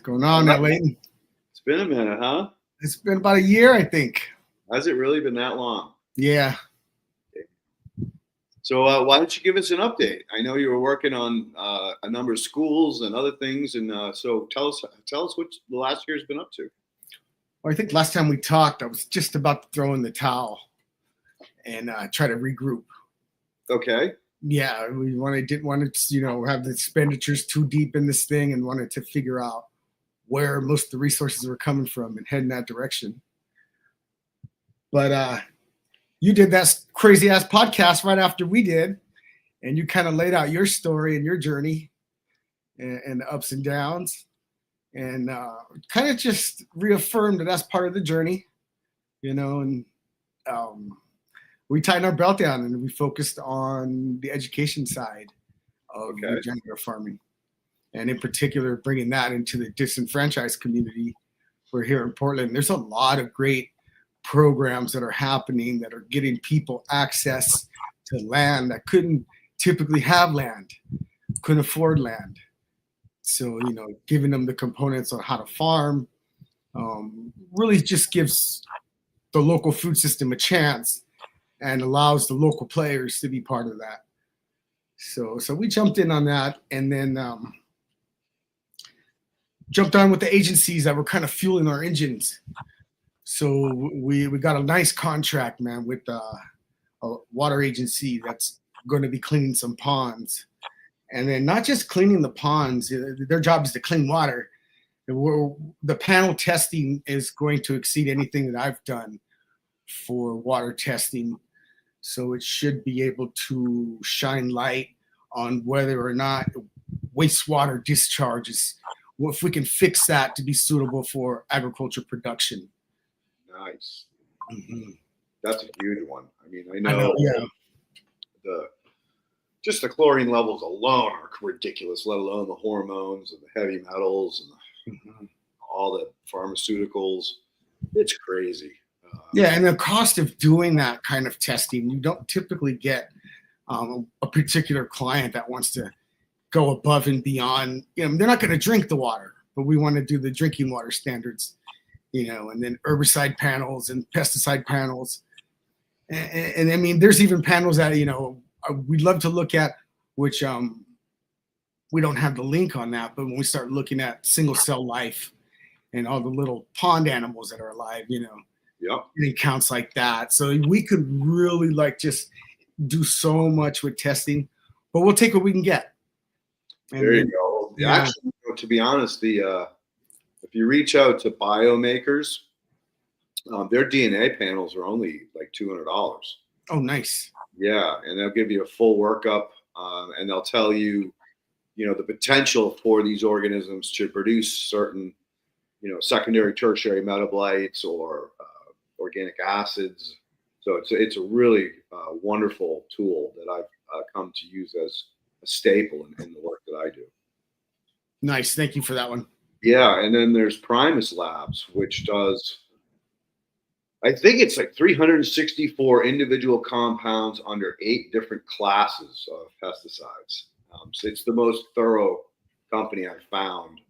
going on now, Leighton? It's been a minute, huh? It's been about a year, I think. Has it really been that long? Yeah. So why don't you give us an update? I know you were working on a number of schools and other things, and so tell us what the last year's been up to. Well, I think last time we talked, I was just about to throw in the towel and try to regroup. Okay. Yeah, didn't want to, have the expenditures too deep in this thing, and wanted to figure out where most of the resources were coming from and head in that direction. But you did that crazy ass podcast right after we did, and you kind of laid out your story and your journey and the ups and downs, and kind of just reaffirmed that that's part of the journey, and we tightened our belt down and we focused on the education side of regenerative farming, and in particular bringing that into the disenfranchised community. We're here in Portland. There's a lot of great programs that are happening that are getting people access to land that couldn't typically have land, couldn't afford land. So, giving them the components on how to farm really just gives the local food system a chance and allows the local players to be part of that. So we jumped in on that, and then jumped on with the agencies that were kind of fueling our engines. So we got a nice contract, man, with a water agency that's going to be cleaning some ponds. And then not just cleaning the ponds, their job is to clean water. The panel testing is going to exceed anything that I've done for water testing. So it should be able to shine light on whether or not wastewater discharges, if we can fix that to be suitable for agriculture production. Nice. Mm-hmm. That's a huge one. I mean, I know the chlorine levels alone are ridiculous, let alone the hormones and the heavy metals and all the pharmaceuticals. It's crazy. And the cost of doing that kind of testing, you don't typically get a particular client that wants to go above and beyond. They're not going to drink the water, but we want to do the drinking water standards, and then herbicide panels and pesticide panels. And I mean, there's even panels that, we'd love to look at, which we don't have the link on that, but when we start looking at single cell life and all the little pond animals that are alive, it counts like that. So we could really just do so much with testing, but we'll take what we can get. And there you go. Actually, to be honest, if you reach out to biomakers, their DNA panels are only like $200. Oh, nice. Yeah, and they'll give you a full workup, and they'll tell you, the potential for these organisms to produce certain, secondary, tertiary metabolites or organic acids. So it's a really wonderful tool that I've come to use as a staple in the work that I do. Nice. Thank you for that one. Yeah, and then there's Primus Labs, which does, I think it's like 364 individual compounds under 8 different classes of pesticides. So it's the most thorough company I've found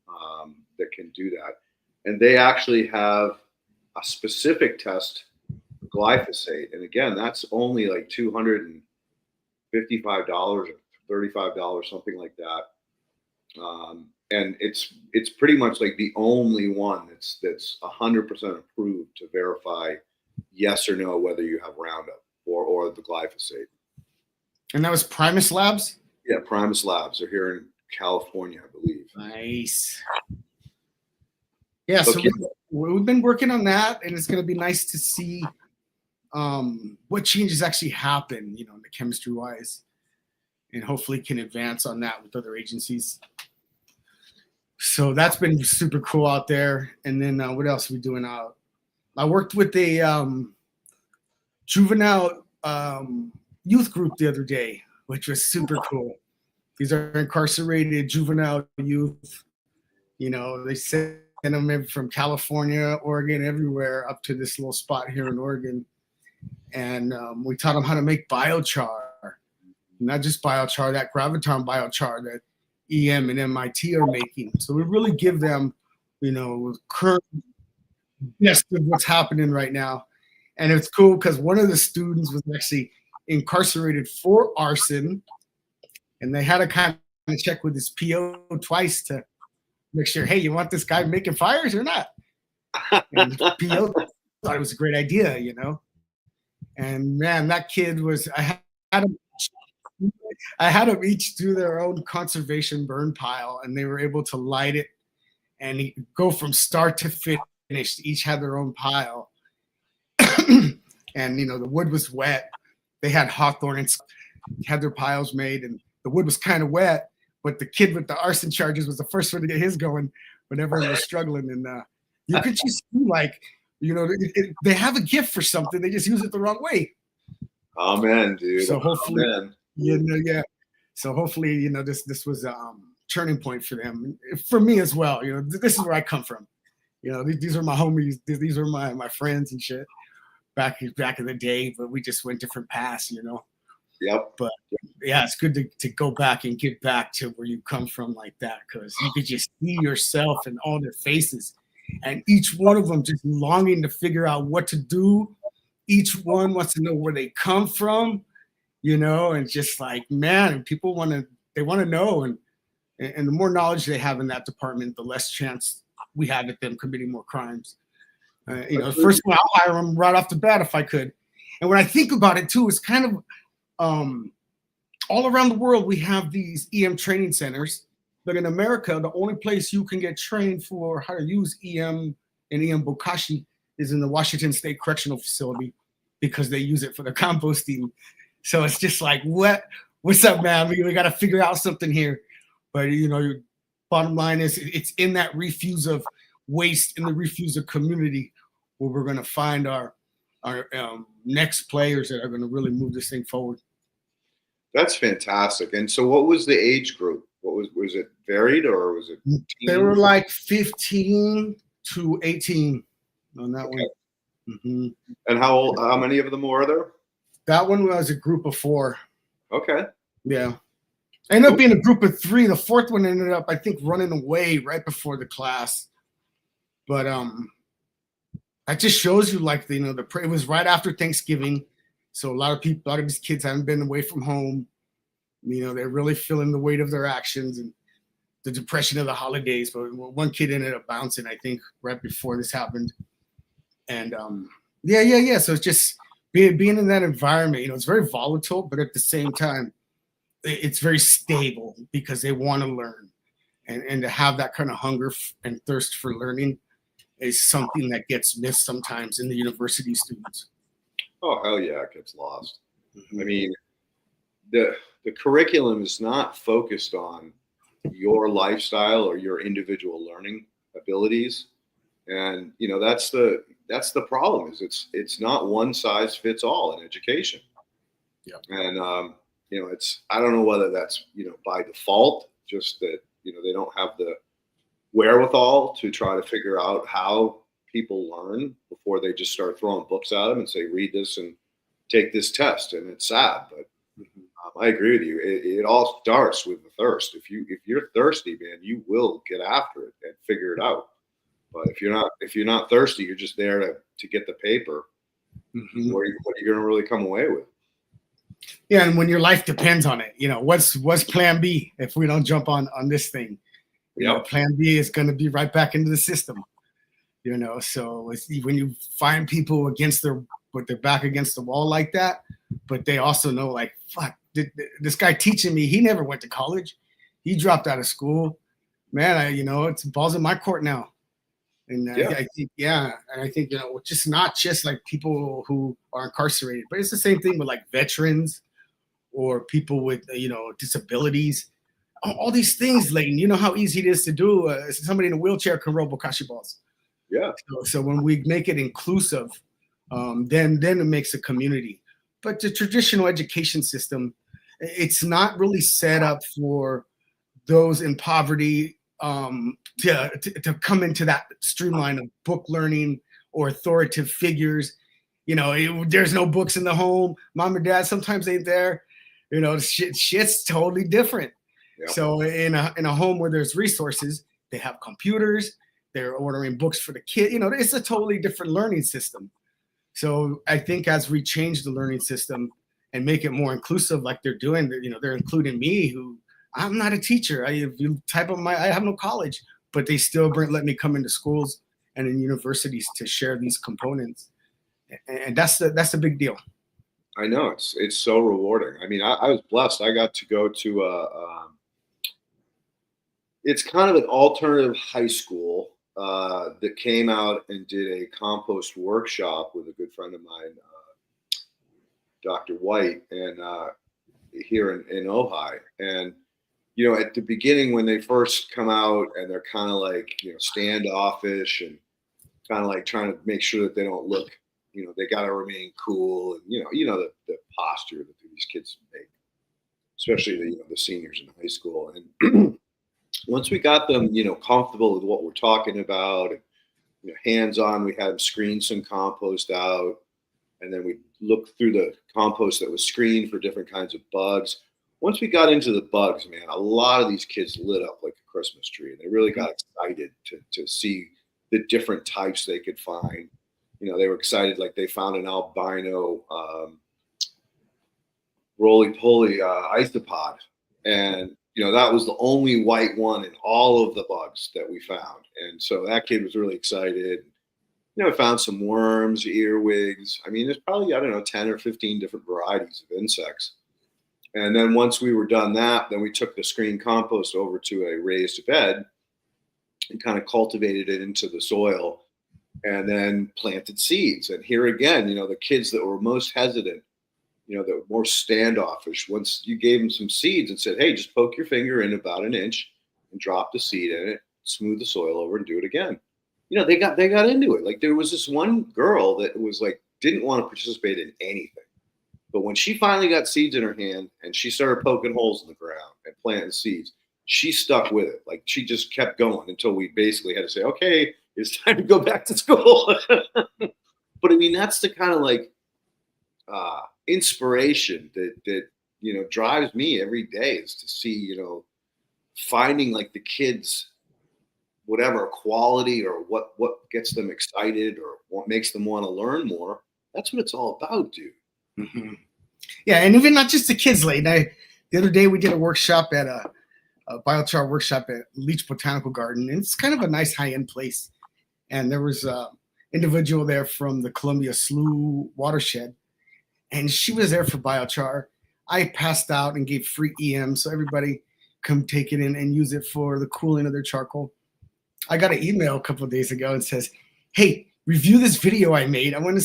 that can do that. And they actually have a specific test for glyphosate. And again, that's only like $255 or $35, something like that. And it's pretty much like the only one that's 100% approved to verify yes or no whether you have Roundup or the glyphosate. And that was Primus Labs? Yeah, Primus Labs. They're here in California, I believe. Nice. Yeah, so we've been working on that, and it's going to be nice to see what changes actually happen, in the chemistry-wise, and hopefully can advance on that with other agencies. So that's been super cool out there. And then what else are we doing out? I worked with a juvenile youth group the other day, which was super cool. These are incarcerated juvenile youth. They send them in from California, Oregon, everywhere up to this little spot here in Oregon. And we taught them how to make biochar. Not just biochar, that graviton biochar that EM and MIT are making. So we really give them current best of what's happening right now. And it's cool because one of the students was actually incarcerated for arson, and they had to kind of check with his PO twice to make sure, hey, you want this guy making fires or not? And the PO thought it was a great idea, And man, that kid was, I had them each do their own conservation burn pile, and they were able to light it and go from start to finish. Each had their own pile. And the wood was wet. They had hawthorn and had their piles made, and the wood was kind of wet, but the kid with the arson charges was the first one to get his going when everyone was struggling. And you could just see, like, they have a gift for something, they just use it the wrong way. Amen, dude. So hopefully, Amen. So hopefully, this was a turning point for them, for me as well. This is where I come from. These are my homies. These are my friends and shit. Back in the day, but we just went different paths. Yep. But yeah, it's good to go back and get back to where you come from like that, because you could just see yourself in all their faces, and each one of them just longing to figure out what to do. Each one wants to know where they come from, and just like, man, people want to know, and the more knowledge they have in that department, the less chance we have at them committing more crimes. First one, I'll hire them right off the bat if I could. And when I think about it too, it's kind of all around the world we have these EM training centers, but in America, the only place you can get trained for how to use EM and EM Bokashi is in the Washington State Correctional Facility, because they use it for the composting. So it's just like, what's up, man? We got to figure out something here. But your bottom line is, it's in that refuse of waste in the refuser community where we're going to find our next players that are going to really move this thing forward. That's fantastic. And so what was the age group? Was it varied, or was it teens? They were like 15 to 18 on that one. Mm-hmm. And how many of them were there? That one was a group of 4. Okay. Yeah. Ended up being a group of 3. The 4th one ended up, I think, running away right before the class. But that just shows you, like, it was right after Thanksgiving, so a lot of these kids haven't been away from home. They're really feeling the weight of their actions and the depression of the holidays. But one kid ended up bouncing, I think, right before this happened. And yeah. So it's just being in that environment. It's very volatile, but at the same time, it's very stable because they want to learn, and to have that kind of hunger and thirst for learning is something that gets missed sometimes in the university students. Oh, hell yeah, it gets lost. Mm-hmm. I mean, the curriculum is not focused on your lifestyle or your individual learning abilities. And, that's the problem, is it's not one size fits all in education. Yeah. And, I don't know whether that's, by default, just that, they don't have the wherewithal to try to figure out how people learn before they just start throwing books at them and say, read this and take this test. And it's sad, but I agree with you. It all starts with the thirst. If you're thirsty, man, you will get after it and figure it out. But if you're not thirsty, you're just there to get the paper. Mm-hmm. What are you going to really come away with? Yeah, and when your life depends on it, what's plan B if we don't jump on this thing? Plan B is going to be right back into the system. So when you find people with their back against the wall like that, but they also know, like, fuck, this guy teaching me, he never went to college, he dropped out of school, man. It's balls in my court now. And I think just not just like people who are incarcerated, but it's the same thing with like veterans or people with disabilities. All these things, Leighton. You know how easy it is to do. Somebody in a wheelchair can roll bokashi balls. Yeah. So when we make it inclusive, then it makes a community. But the traditional education system, it's not really set up for those in poverty to come into that streamline of book learning or authoritative figures. There's no books in the home. Mom and dad sometimes ain't there. Shit's totally different. Yeah. So in a home where there's resources, they have computers, They're ordering books for the kid. It's a totally different learning system. So I think as we change the learning system and make it more inclusive, like they're doing, they're including me, who I'm not a teacher. If you type on I have no college, but they still let me come into schools and in universities to share these components, and that's the big deal. I know it's so rewarding. I mean, I was blessed. I got to go to it's kind of an alternative high school that came out and did a compost workshop with a good friend of mine, Dr. White, and here in Ojai. And at the beginning when they first come out and they're kind of like standoffish and kind of like trying to make sure that they don't look, they got to remain cool, and the posture that these kids make, especially the seniors in high school. And once we got them, comfortable with what we're talking about, and hands-on, we had them screen some compost out, and then we looked through the compost that was screened for different kinds of bugs. Once we got into the bugs, man, a lot of these kids lit up like a Christmas tree, and they really got excited to see the different types they could find. They were excited, like they found an albino roly-poly isopod, and that was the only white one in all of the bugs that we found. And so that kid was really excited. Found some worms, earwigs. I mean, there's probably, 10 or 15 different varieties of insects. And then once we were done that, then we took the screen compost over to a raised bed and kind of cultivated it into the soil, and then planted seeds. And here again, the kids that were most hesitant, that were more standoffish, once you gave them some seeds and said, hey, just poke your finger in about an inch and drop the seed in it, smooth the soil over and do it again. They got into it. Like there was this one girl that was like, didn't want to participate in anything. But when she finally got seeds in her hand and she started poking holes in the ground and planting seeds, she stuck with it. Like she just kept going until we basically had to say, okay, it's time to go back to school. But I mean, that's the kind of like inspiration that drives me every day, is to see, finding like the kids, whatever quality or what gets them excited or what makes them want to learn more. That's what it's all about, dude. Mm-hmm. Yeah, and even not just the kids, Leighton. The other day we did a workshop at a biochar workshop at Leach Botanical Garden, and it's kind of a nice high-end place. And there was an individual there from the Columbia Slough watershed, and she was there for biochar. I passed out and gave free EM, so everybody come take it in and use it for the cooling of their charcoal. I got an email a couple of days ago and says, hey, review this video I made. And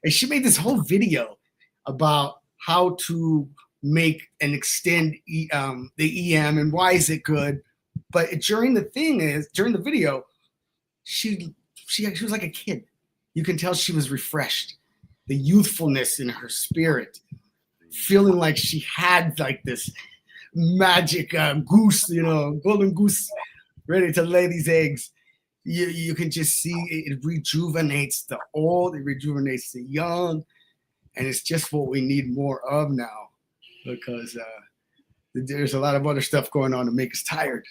she made this whole video about how to make and extend the EM and why is it good. But during the video, she was like a kid. You can tell she was refreshed. The youthfulness in her spirit, feeling like she had like this magic goose, golden goose ready to lay these eggs. You can just see it rejuvenates the old, it rejuvenates the young, and it's just what we need more of now, because there's a lot of other stuff going on to make us tired.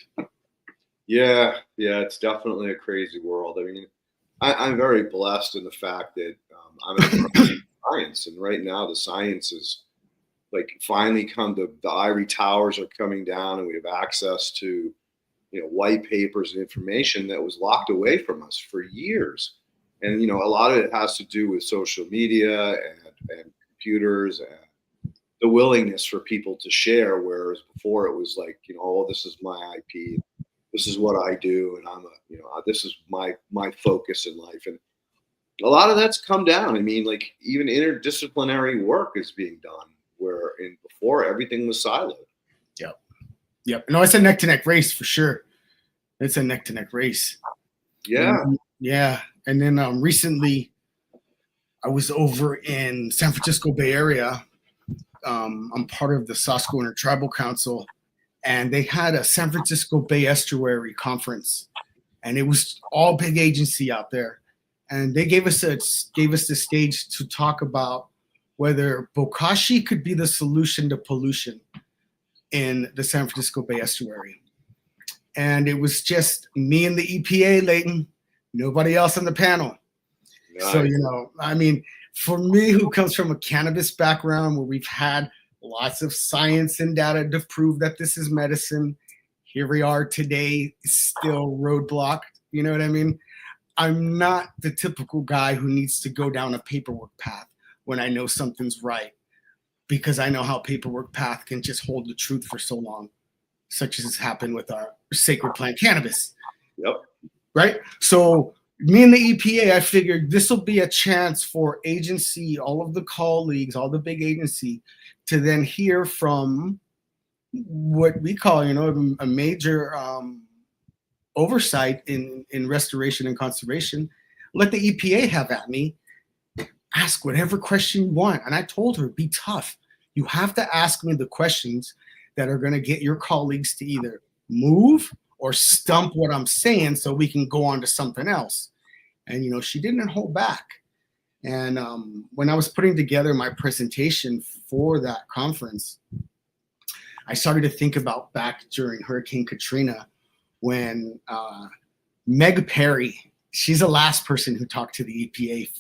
Yeah, it's definitely a crazy world. I mean, I'm very blessed in the fact that I'm in science, and right now the science is like finally come to, the ivory towers are coming down, and we have access to white papers and information that was locked away from us for years. And a lot of it has to do with social media and computers and the willingness for people to share, whereas before it was like, oh, this is my IP, this is what I do, and this is my focus in life. And a lot of that's come down. I mean, like even interdisciplinary work is being done where before everything was siloed. Yep. No, it's a neck to neck race for sure. It's a neck to neck race. Yeah. Yeah. And then recently I was over in San Francisco Bay Area. I'm part of the Suscol Intertribal Council, and they had a San Francisco Bay Estuary conference, and it was all big agency out there. And they gave us the stage to talk about whether bokashi could be the solution to pollution in the San Francisco Bay Estuary. And it was just me and the EPA, Leighton. Nobody else on the panel. Nice. So, I mean, for me, who comes from a cannabis background where we've had lots of science and data to prove that this is medicine, here we are today, still roadblocked. You know what I mean? I'm not the typical guy who needs to go down a paperwork path when I know something's right, because I know how paperwork path can just hold the truth for so long, such as has happened with our sacred plant cannabis. Yep. Right? So me and the EPA, I figured this will be a chance for agency, all of the colleagues, all the big agency, to then hear from what we call, a major oversight in restoration and conservation. Let the EPA have at me. Ask whatever question you want. And I told her, be tough. You have to ask me the questions that are going to get your colleagues to either move or stump what I'm saying so we can go on to something else. And, she didn't hold back. And when I was putting together my presentation for that conference, I started to think about back during Hurricane Katrina when Meg Perry, she's the last person who talked to the EPA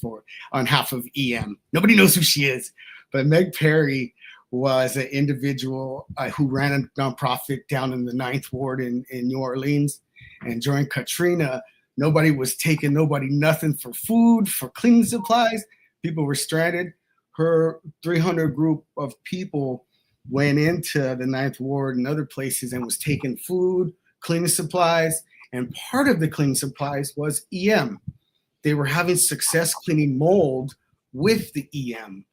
on behalf of EM. Nobody knows who she is, but Meg Perry was an individual who ran a nonprofit down in the 9th Ward in New Orleans. And during Katrina, nobody was taking nothing for food, for cleaning supplies. People were stranded. Her 300 group of people went into the 9th Ward and other places and was taking food, cleaning supplies. And part of the cleaning supplies was EM. They were having success cleaning mold with the EM.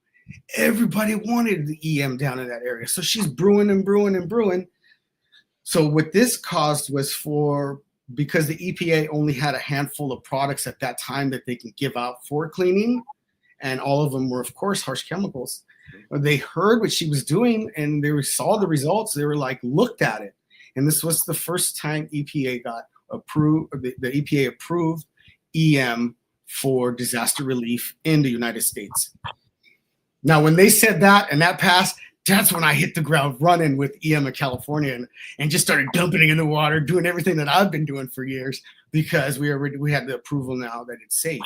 Everybody wanted the EM down in that area. So she's brewing and brewing and brewing. So what this caused was because the EPA only had a handful of products at that time that they can give out for cleaning, and all of them were, of course, harsh chemicals. They heard what she was doing and they saw the results. They were like, looked at it. And this was the first time EPA got approved, the EPA approved EM for disaster relief in the United States. Now, when they said that and that passed, that's when I hit the ground running with EM in California and just started dumping it in the water, doing everything that I've been doing for years, because we had the approval now that it's safe.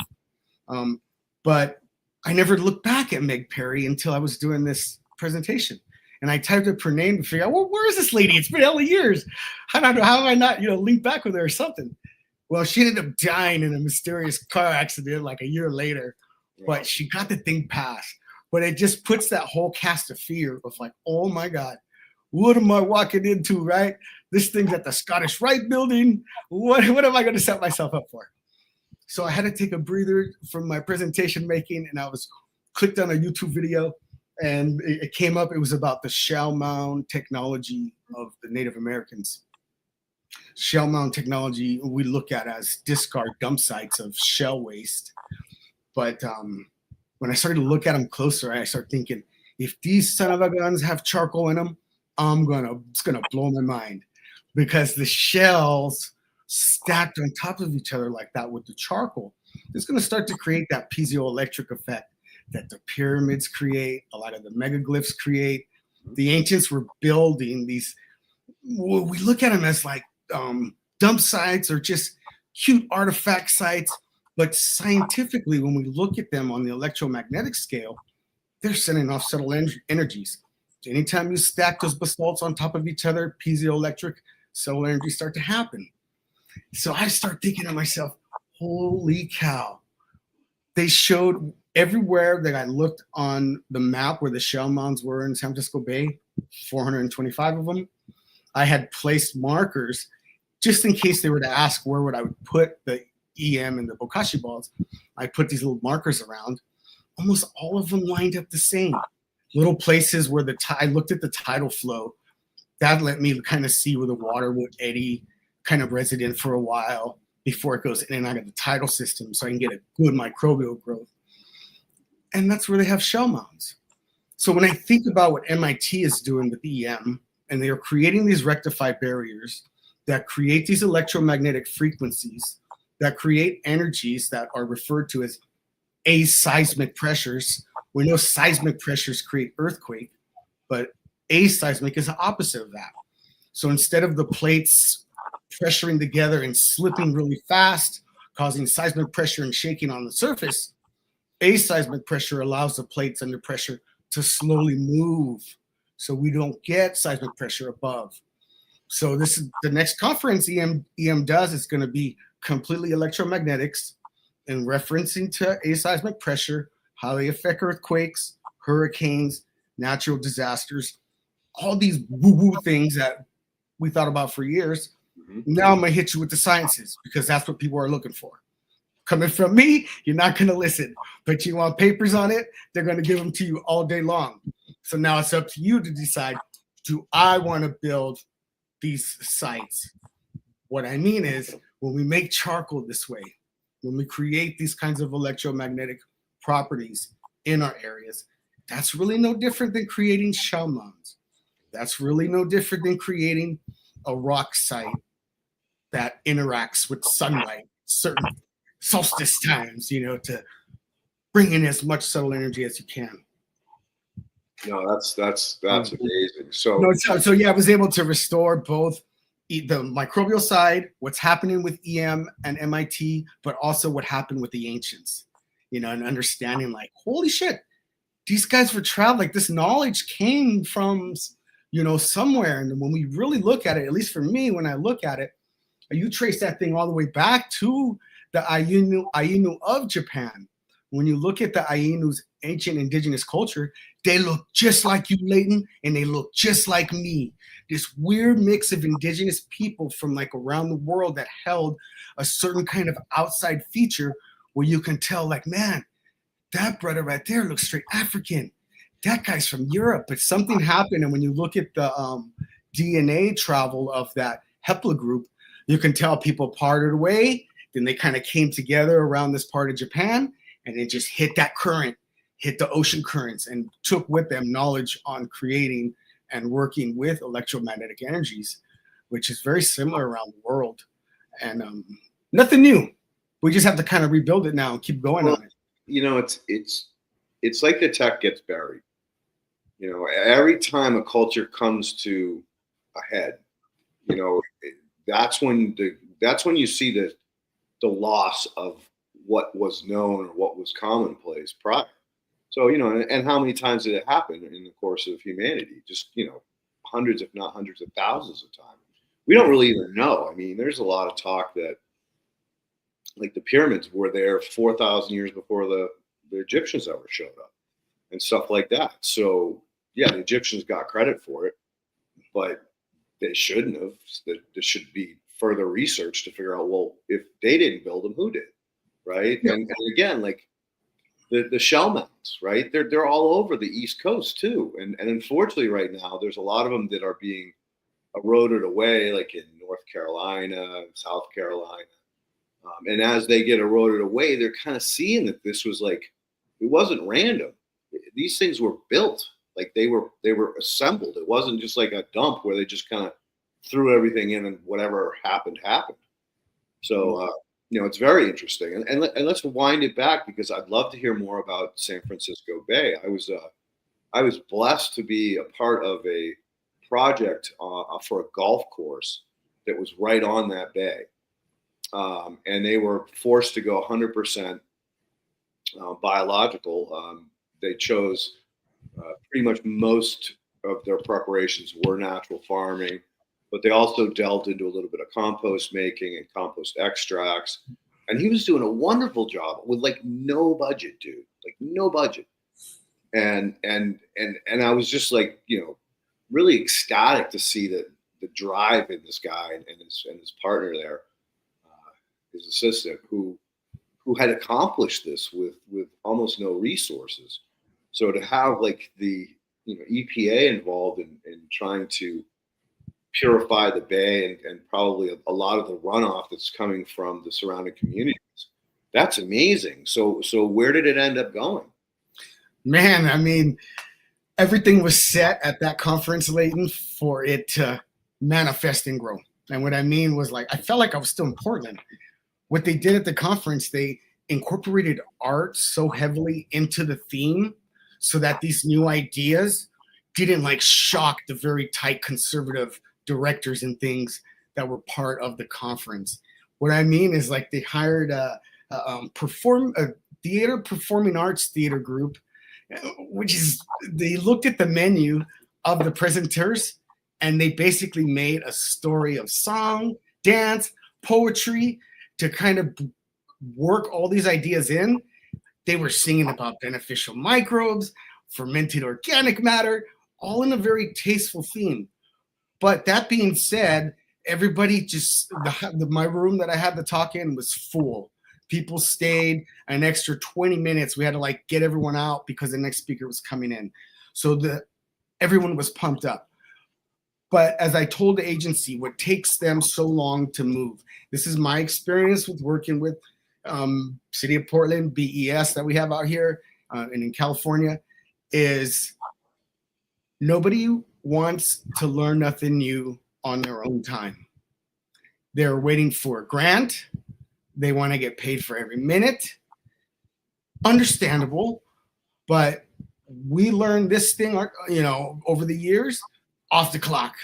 But I never looked back at Meg Perry until I was doing this presentation. And I typed up her name to figure out, well, where is this lady? It's been hella years. I don't know, how have I not, linked back with her or something? Well, she ended up dying in a mysterious car accident like a year later, but she got the thing passed. But it just puts that whole cast of fear of like, oh my God, what am I walking into, right? This thing's at the Scottish Rite building. What am I going to set myself up for? So I had to take a breather from my presentation making, and I clicked on a YouTube video, and it came up. It was about the shell mound technology of the Native Americans. Shell mound technology we look at as discard dump sites of shell waste. But when I started to look at them closer, I started thinking, if these son of a guns have charcoal in them, it's gonna blow my mind, because the shells stacked on top of each other like that with the charcoal, it's gonna start to create that piezoelectric effect that the pyramids create, a lot of the megaglyphs create. The ancients were building these, we look at them as like dump sites or just cute artifact sites. But scientifically, when we look at them on the electromagnetic scale, they're sending off subtle energies. Anytime you stack those basalts on top of each other, piezoelectric subtle energies start to happen. So I start thinking to myself, holy cow. They showed everywhere that I looked on the map where the shell mounds were in San Francisco Bay, 425 of them. I had placed markers just in case they were to ask where would I put the EM and the bokashi balls. I put these little markers around. Almost all of them lined up the same. Little places where I looked at the tidal flow. That let me kind of see where the water would eddy, kind of resident for a while before it goes in and out of the tidal system, so I can get a good microbial growth. And that's where they have shell mounds. So when I think about what MIT is doing with EM, and they are creating these rectified barriers that create these electromagnetic frequencies that create energies that are referred to as aseismic pressures. We know seismic pressures create earthquake, but aseismic is the opposite of that. So instead of the plates pressuring together and slipping really fast, causing seismic pressure and shaking on the surface, aseismic pressure allows the plates under pressure to slowly move, so we don't get seismic pressure above. So this is the next conference EM does. It's going to be completely electromagnetics and referencing to aseismic pressure, how they affect earthquakes, hurricanes, natural disasters, all these woo-woo things that we thought about for years. Now I'm going to hit you with the sciences because that's what people are looking for. Coming from me, you're not going to listen, but you want papers on it, they're going to give them to you all day long. So now it's up to you to decide, do I want to build these sites? What I mean is, when we make charcoal this way, when we create these kinds of electromagnetic properties in our areas, that's really no different than creating shell mounds. That's really no different than creating a rock site that interacts with sunlight, certain solstice times, you know, to bring in as much solar energy as you can. No, that's amazing. So yeah, I was able to restore both the microbial side, what's happening with EM and MIT, but also what happened with the ancients, you know, and understanding like, holy shit, these guys were traveling. Like, this knowledge came from, you know, somewhere. And when we really look at it, at least for me, when I look at it, you trace that thing all the way back to the Ainu of Japan. When you look at the Ainu's ancient indigenous culture, they look just like you, Leighton, and they look just like me. This weird mix of indigenous people from like around the world that held a certain kind of outside feature where you can tell, like, man, that brother right there looks straight African. That guy's from Europe. But something happened, and when you look at the DNA travel of that Hepla group, you can tell people parted away. Then they kind of came together around this part of Japan, and it just hit that current, hit the ocean currents, and took with them knowledge on creating and working with electromagnetic energies, which is very similar around the world. And nothing new. We just have to kind of rebuild it now and keep going on it. You know, it's like the tech gets buried. You know, every time a culture comes to a head, you know, that's when you see the loss of what was known or what was commonplace prior. So, you know, and how many times did it happen in the course of humanity? Just, you know, hundreds, if not hundreds of thousands of times. We don't really even know. I mean, there's a lot of talk that, like, the pyramids were there 4,000 years before the Egyptians ever showed up and stuff like that. So, yeah, the Egyptians got credit for it, but they shouldn't have. There should be further research to figure out, well, if they didn't build them, who did? Right. Yeah. And again, like the shell mounds, right? They're all over the East Coast too. And unfortunately right now, there's a lot of them that are being eroded away, like in North Carolina, South Carolina. And as they get eroded away, they're kind of seeing that this was like, it wasn't random. These things were built, like they were assembled. It wasn't just like a dump where they just kind of threw everything in and whatever happened. So, you know, it's very interesting. And let's wind it back, because I'd love to hear more about San Francisco Bay. I was blessed to be a part of a project for a golf course that was right on that bay. And they were forced to go 100% biological. They chose pretty much most of their preparations were natural farming, but they also delved into a little bit of compost making and compost extracts. And he was doing a wonderful job with like no budget, dude, like no budget. And I was just like, you know, really ecstatic to see the drive in this guy and his partner there, his assistant, who had accomplished this with almost no resources. So to have like the, you know, EPA involved in trying to purify the bay and probably a lot of the runoff that's coming from the surrounding communities, that's amazing. So where did it end up going? Man, I mean, everything was set at that conference, Leighton, for it to manifest and grow. And what I mean was, like, I felt like I was still in Portland. What they did at the conference, they incorporated art so heavily into the theme so that these new ideas didn't like shock the very tight conservative directors and things that were part of the conference. What I mean is like they hired a performing arts theater group, which is they looked at the menu of the presenters and they basically made a story of song, dance, poetry to kind of work all these ideas in. They were singing about beneficial microbes, fermented organic matter, all in a very tasteful theme. But that being said, everybody just my room that I had the talk in was full. People stayed an extra 20 minutes. We had to like get everyone out because the next speaker was coming in. So everyone was pumped up. But as I told the agency, what takes them so long to move, this is my experience with working with City of Portland, BES that we have out here and in California, is nobody wants to learn nothing new on their own time. They're waiting for a grant. They want to get paid for every minute. Understandable, but we learned this thing, over the years, off the clock.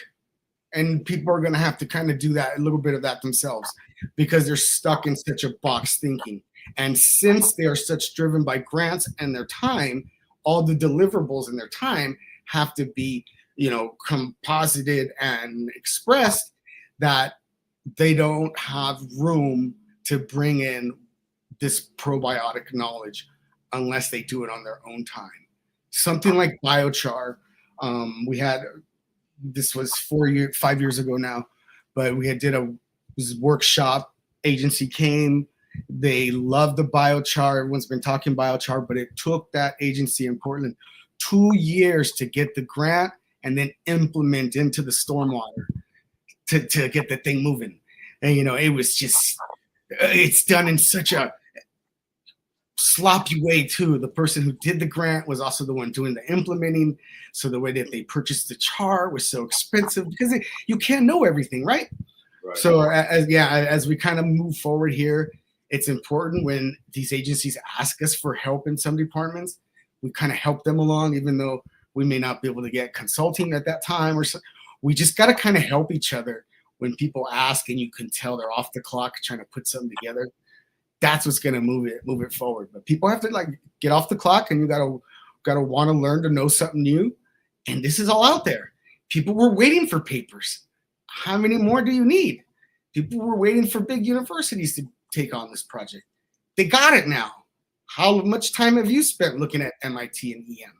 And people are going to have to kind of do that, a little bit of that themselves, because they're stuck in such a box thinking. And since they are such driven by grants and their time, all the deliverables in their time have to be, composited and expressed, that they don't have room to bring in this probiotic knowledge unless they do it on their own time. Something like biochar, we had, this was 5 years ago now, but we did a workshop. Agency came, they loved the biochar. Everyone's been talking biochar, but it took that agency in Portland 2 years to get the grant and then implement into the stormwater to get the thing moving. And it was just, it's done in such a sloppy way too. The person who did the grant was also the one doing the implementing. So the way that they purchased the char was so expensive because you can't know everything, right? Right. So as we kind of move forward here, it's important when these agencies ask us for help in some departments, we kind of help them along, even though we may not be able to get consulting at that time, or so. We just got to kind of help each other when people ask and you can tell they're off the clock trying to put something together. That's what's going to move it forward. But people have to like get off the clock, and you gotta want to learn to know something new. And this is all out there. People were waiting for papers. How many more do you need? People were waiting for big universities to take on this project. They got it now. How much time have you spent looking at MIT and EM?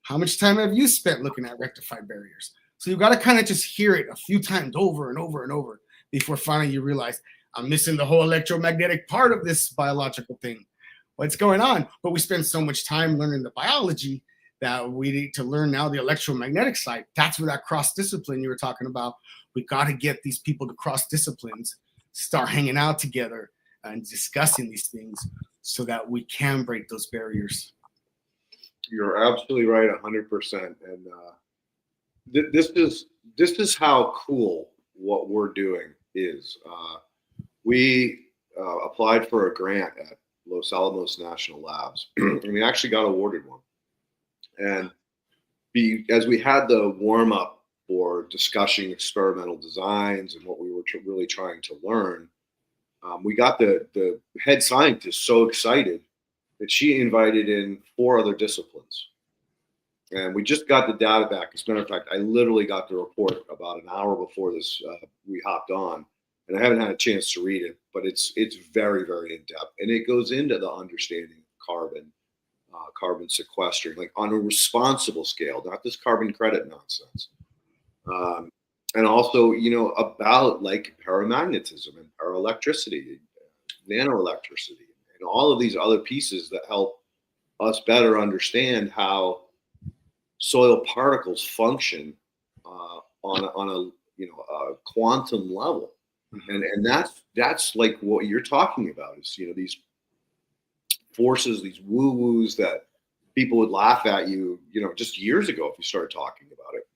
How much time have you spent looking at rectified barriers? So you got to kind of just hear it a few times over and over and over before finally you realize I'm missing the whole electromagnetic part of this biological thing. What's going on? But we spend so much time learning the biology that we need to learn now the electromagnetic side. That's where that cross discipline you were talking about. We got to get these people to cross disciplines, start hanging out together and discussing these things so that we can break those barriers. You're absolutely right, 100%. And this is how cool what we're doing is. We applied for a grant at Los Alamos National Labs, and we actually got awarded one. And as we had the warm up for discussing experimental designs and what we were really trying to learn, we got the head scientist so excited that she invited in 4 other disciplines. And we just got the data back. As a matter of fact, I literally got the report about an hour before this we hopped on, and I haven't had a chance to read it, but it's very, very in depth, and it goes into the understanding of carbon sequestering, like on a responsible scale, not this carbon credit nonsense. And also, about like paramagnetism and paraelectricity, nanoelectricity, and all of these other pieces that help us better understand how soil particles function on a quantum level. Mm-hmm. And that's like what you're talking about is, these forces, these woo-woos that people would laugh at you, just years ago if you started talking about it.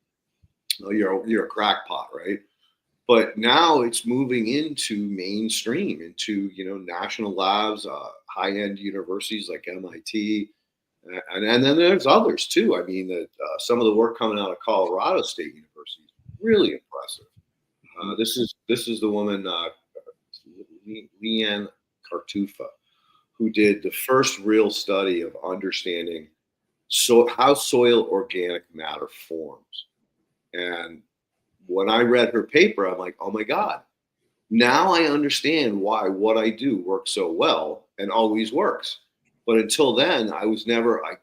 You're a crackpot, right? But now it's moving into mainstream, into national labs, high-end universities like MIT, and then there's others too. I mean, some of the work coming out of Colorado State University is really impressive. This is the woman Leanne Cartufa, who did the first real study of understanding how soil organic matter forms. And when I read her paper, I'm like, oh my God, now I understand why what I do works so well and always works. But until then, I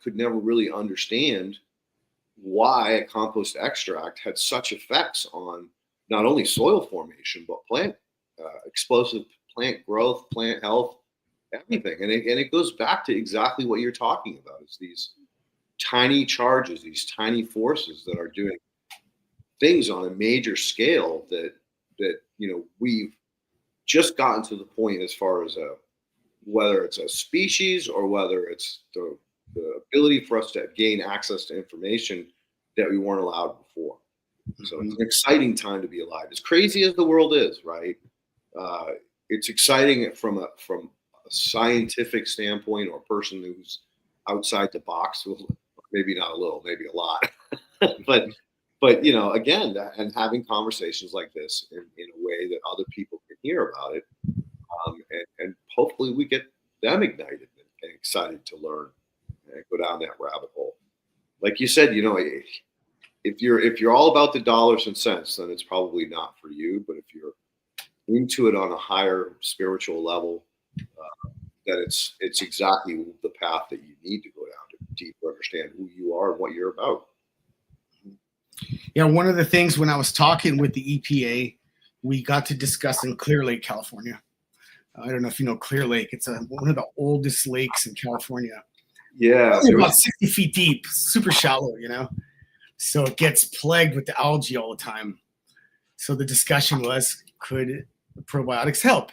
could never really understand why a compost extract had such effects on not only soil formation, but plant explosive plant growth, plant health, everything. And it goes back to exactly what you're talking about. It's these tiny charges, these tiny forces that are doing things on a major scale that we've just gotten to the point as far as whether it's a species or whether it's the ability for us to gain access to information that we weren't allowed before. So it's an exciting time to be alive. As crazy as the world is, right? It's exciting from a scientific standpoint, or a person who's outside the box. Maybe not a little, maybe a lot. but again, and having conversations like this in a way that other people can hear about it, and hopefully we get them ignited and excited to learn and go down that rabbit hole. Like you said, if you're all about the dollars and cents, then it's probably not for you. But if you're into it on a higher spiritual level, then it's exactly the path that you need to go down to deeper understand who you are and what you're about. Yeah, one of the things when I was talking with the EPA, we got to discuss in Clear Lake, California. I don't know if you know Clear Lake. It's one of the oldest lakes in California. Yeah. It's about 60 feet deep, super shallow, So it gets plagued with the algae all the time. So the discussion was, could probiotics help?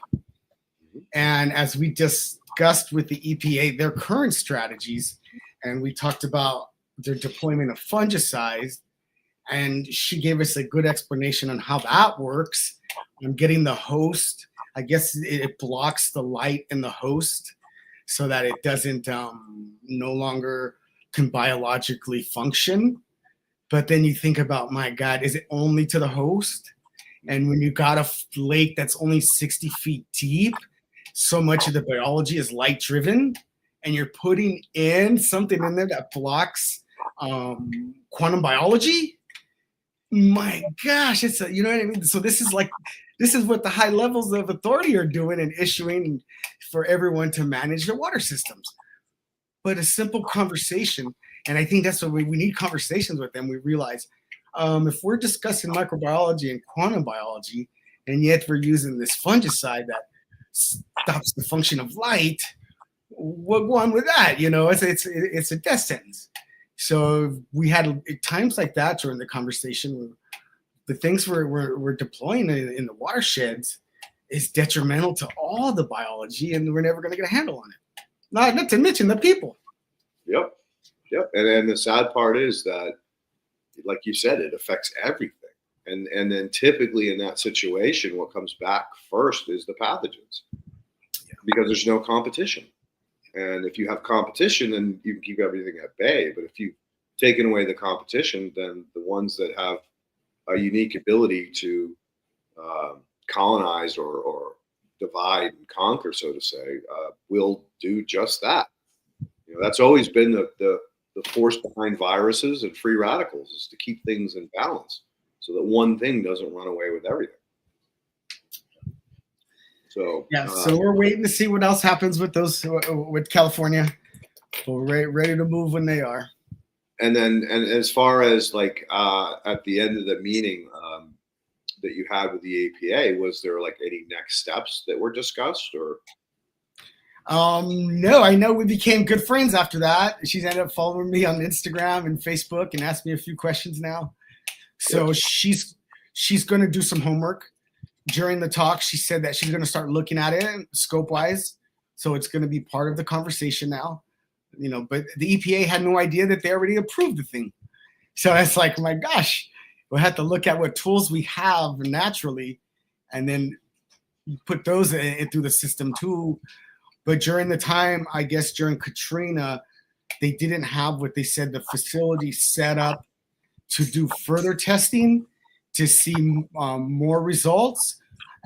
And as we discussed with the EPA, their current strategies, and we talked about their deployment of fungicides, and she gave us a good explanation on how that works. On getting the host, I guess it blocks the light in the host so that it doesn't no longer can biologically function. But then you think about, my God, is it only to the host? And when you got a lake that's only 60 feet deep, so much of the biology is light driven, and you're putting in something in there that blocks quantum biology. My gosh, you know what I mean? So this is what the high levels of authority are doing and issuing for everyone to manage their water systems. But a simple conversation, and I think that's what we need, conversations with them. We realize if we're discussing microbiology and quantum biology, and yet we're using this fungicide that stops the function of light, what go on with that? It's a death sentence. So we had times like that during the conversation. The things we're deploying in the watersheds is detrimental to all the biology, and we're never going to get a handle on it. Not to mention the people. Yep. And then the sad part is that, like you said, it affects everything. And then typically in that situation, what comes back first is the pathogens, because there's no competition. And if you have competition, then you can keep everything at bay. But if you've taken away the competition, then the ones that have a unique ability to colonize or divide and conquer, so to say, will do just that. That's always been the force behind viruses and free radicals, is to keep things in balance so that one thing doesn't run away with everything. So so we're waiting to see what else happens with with California. We're ready to move when they are. And as far as at the end of the meeting that you had with the APA, was there any next steps that were discussed, or? No, I know we became good friends after that. She's ended up following me on Instagram and Facebook and asked me a few questions now. So she's going to do some homework. During the talk, she said that she's going to start looking at it scope-wise. So it's going to be part of the conversation now. But the EPA had no idea that they already approved the thing. So it's like, my gosh, we'll have to look at what tools we have naturally and then put those in through the system too. But during the time, I guess during Katrina, they didn't have what they said the facility set up to do further testing to see more results.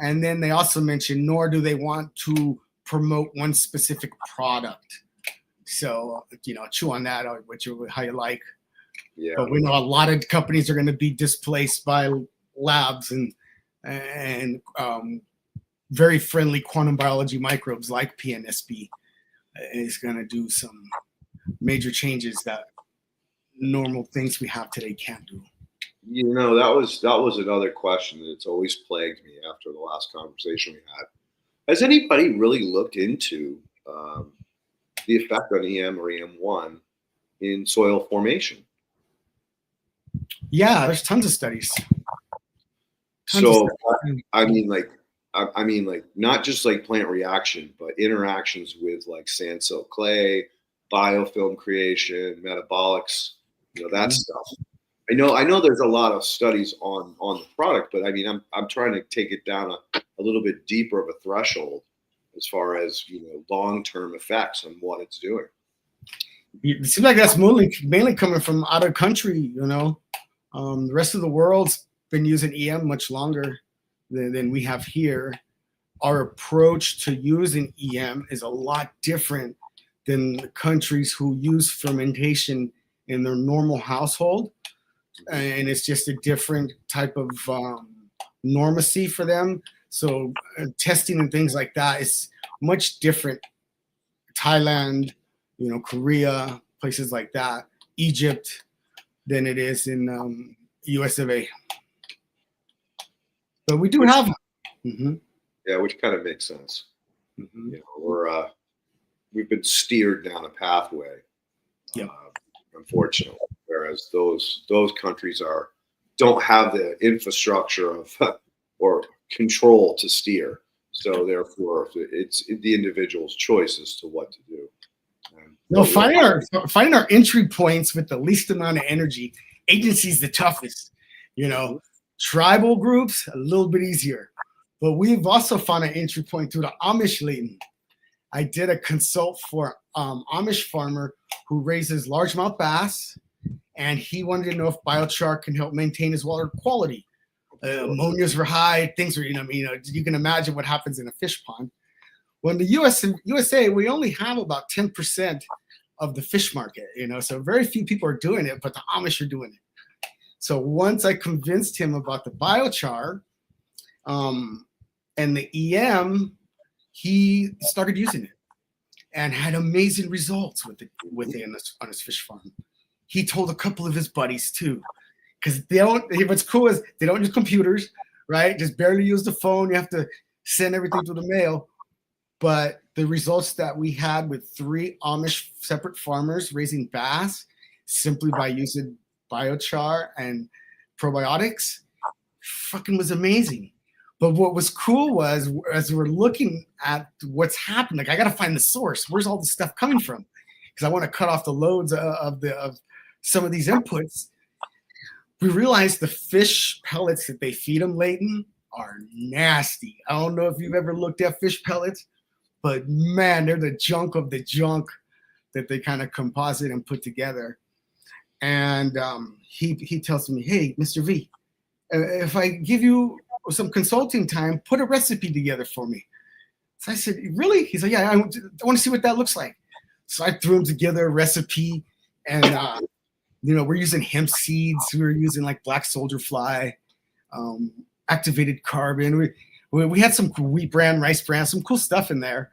And then they also mentioned, nor do they want to promote one specific product. So, chew on that, how you like. Yeah. But we know a lot of companies are going to be displaced by labs and very friendly quantum biology microbes like PNSB is going to do some major changes that normal things we have today can't do. That was another question that's always plagued me after the last conversation we had. Has anybody really looked into the effect on EM or EM1 in soil formation? Yeah, there's tons of studies. I mean, like not just like plant reaction, but interactions with like sand, silt, clay, biofilm creation, metabolics, that stuff. I know there's a lot of studies on the product, but I mean, I'm trying to take it down a little bit deeper of a threshold as far as long-term effects on what it's doing. It seems like that's mainly coming from out of country. The rest of the world's been using EM much longer than we have here. Our approach to using EM is a lot different than the countries who use fermentation in their normal household. And it's just a different type of normacy for them. So testing and things like that is much different. Thailand, Korea, places like that, Egypt, than it is in US of A. But we do have. Mm-hmm. Yeah, which kind of makes sense. Mm-hmm. We've been steered down a pathway. Yeah. Unfortunately, whereas those countries don't have the infrastructure of or control to steer. So therefore, it's the individual's choice as to what to do. Finding our entry points with the least amount of energy. Agency's the toughest. Tribal groups a little bit easier, but we've also found an entry point through the Amish, Leighton. I did a consult for Amish farmer who raises largemouth bass, and he wanted to know if biochar can help maintain his water quality. Ammonias were high, things were, you can imagine what happens in a fish pond. Well, in the USA, we only have about 10% of the fish market, so very few people are doing it, but the Amish are doing it. So once I convinced him about the biochar and the EM, he started using it and had amazing results with it on his fish farm. He told a couple of his buddies too, because what's cool is they don't use computers, right? Just barely use the phone. You have to send everything through the mail. But the results that we had with 3 Amish separate farmers raising bass simply by using biochar and probiotics fucking was amazing. But what was cool was, as we're looking at what's happened, like I got to find the source. Where's all this stuff coming from? Because I want to cut off the loads of some of these inputs. We realized the fish pellets that they feed them, Leighton, are nasty. I don't know if you've ever looked at fish pellets, but man, they're the junk of the junk that they kind of composite and put together. And he tells me, hey, Mr. V, if I give you some consulting time, put a recipe together for me. So I said, really? He's like, yeah, I want to see what that looks like. So I threw him together a recipe, and we're using hemp seeds. We were using like black soldier fly, activated carbon. We had some wheat bran, rice bran, some cool stuff in there,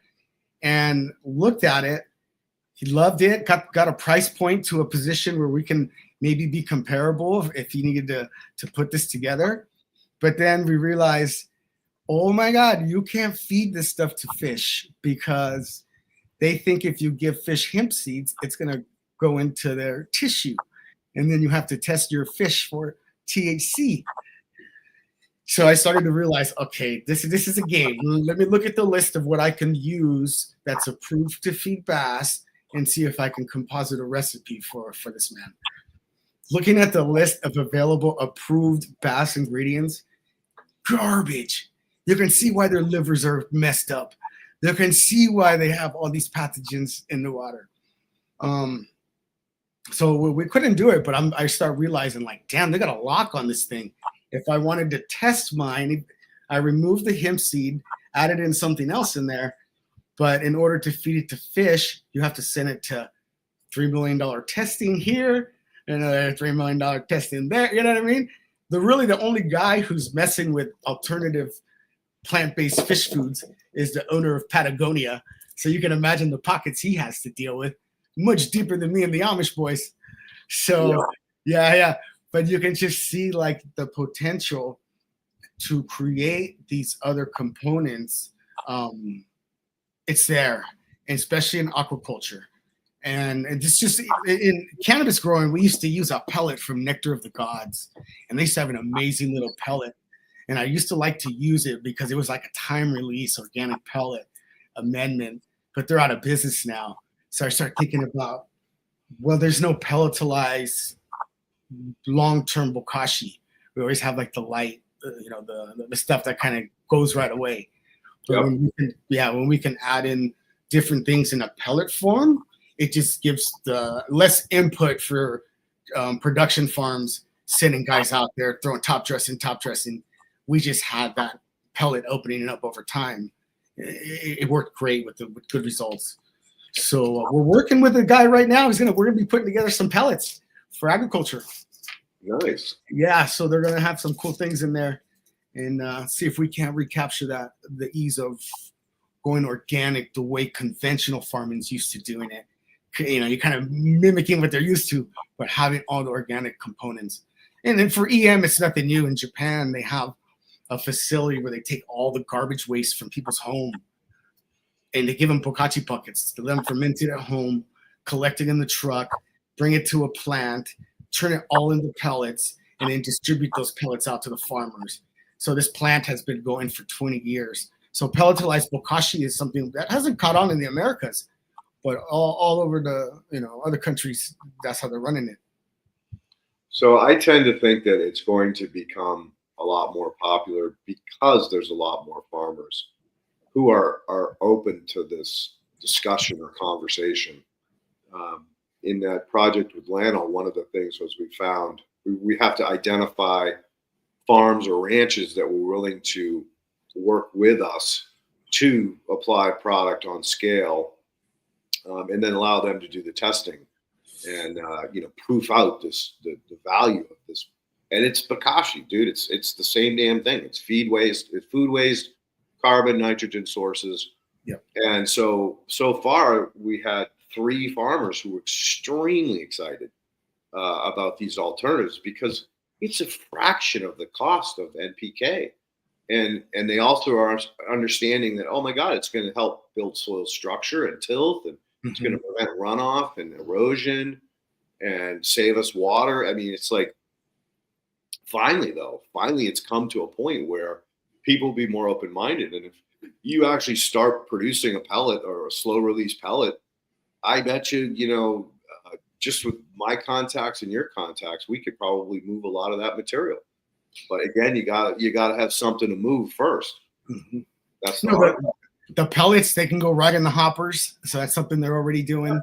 and looked at it. He loved it, got a price point to a position where we can maybe be comparable if he needed to put this together. But then we realized, oh my God, you can't feed this stuff to fish because they think if you give fish hemp seeds, it's going to go into their tissue. And then you have to test your fish for THC. So I started to realize, okay, this is a game. Let me look at the list of what I can use that's approved to feed bass and see if I can composite a recipe for this man. Looking at the list of available approved bass ingredients, garbage. You can see why their livers are messed up. You can see why they have all these pathogens in the water. So we couldn't do it, but I start realizing, like, damn, they got a lock on this thing. If I wanted to test mine, I removed the hemp seed, added in something else in there. But in order to feed it to fish, you have to send it to $3 million testing here, another $3 million testing there. You know what I mean? The only guy who's messing with alternative plant-based fish foods is the owner of Patagonia. So you can imagine the pockets he has to deal with, much deeper than me and the Amish boys. So yeah. But you can just see like the potential to create these other components. It's there, and especially in aquaculture. And it's just in cannabis growing, we used to use a pellet from Nectar of the Gods, and they used to have an amazing little pellet. And I used to like to use it because it was like a time release organic pellet amendment, but they're out of business now. So I started thinking about, well, there's no pelletized long-term bokashi. We always have like the light, the stuff that kind of goes right away. But when we can add in different things in a pellet form, it just gives the less input for production farms sending guys out there throwing top dressing. We just had that pellet opening it up over time. It worked great with good results. So we're working with a guy right now. We're gonna be putting together some pellets for agriculture. Nice. Yeah, so they're gonna have some cool things in there, and see if we can't recapture the ease of going organic the way conventional farming's used to doing it. You're kind of mimicking what they're used to, but having all the organic components. And then for EM, it's nothing new. In Japan, they have a facility where they take all the garbage waste from people's home and they give them bokashi buckets to let them ferment it at home, collect it in the truck, bring it to a plant, turn it all into pellets, and then distribute those pellets out to the farmers. So this plant has been going for 20 years. So pelletized bokashi is something that hasn't caught on in the Americas, but all over the other countries, that's how they're running it. So I tend to think that it's going to become a lot more popular because there's a lot more farmers who are open to this discussion or conversation. In that project with Lano, one of the things was we found we have to identify farms or ranches that were willing to work with us to apply product on scale, and then allow them to do the testing and proof out the value of this. And it's bokashi, dude. It's the same damn thing. It's food waste, carbon, nitrogen sources. Yep. And so far we had 3 farmers who were extremely excited about these alternatives because it's a fraction of the cost of NPK. And they also are understanding that, oh my God, it's going to help build soil structure and tilth, and it's going to prevent runoff and erosion and save us water. I mean, it's like, finally it's come to a point where people be more open-minded. And if you actually start producing a pellet or a slow release pellet, I bet you, just with my contacts and your contacts, we could probably move a lot of that material. But again, you gotta have something to move first. Mm-hmm. That's the pellets. They can go right in the hoppers, so that's something they're already doing.